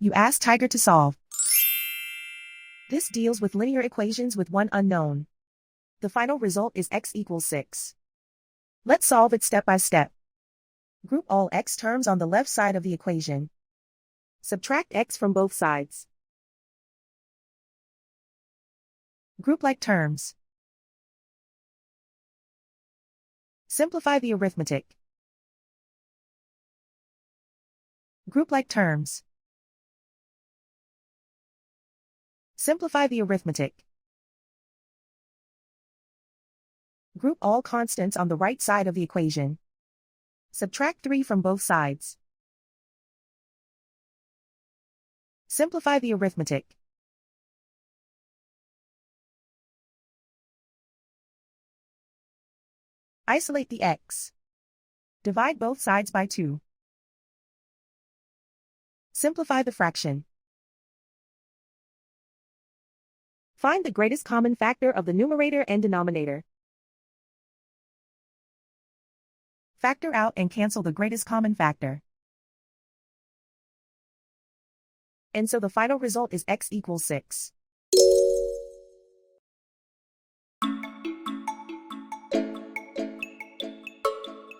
You ask Tiger to solve. This deals with linear equations with one unknown. The final result is x equals 6. Let's solve it step by step. Group all x terms on the left side of the equation. Subtract x from both sides. Group like terms. Simplify the arithmetic. Group like terms. Simplify the arithmetic. Group all constants on the right side of the equation. Subtract 3 from both sides. Simplify the arithmetic. Isolate the x. Divide both sides by 2. Simplify the fraction. Find the greatest common factor of the numerator and denominator. Factor out and cancel the greatest common factor. And so the final result is x equals 6.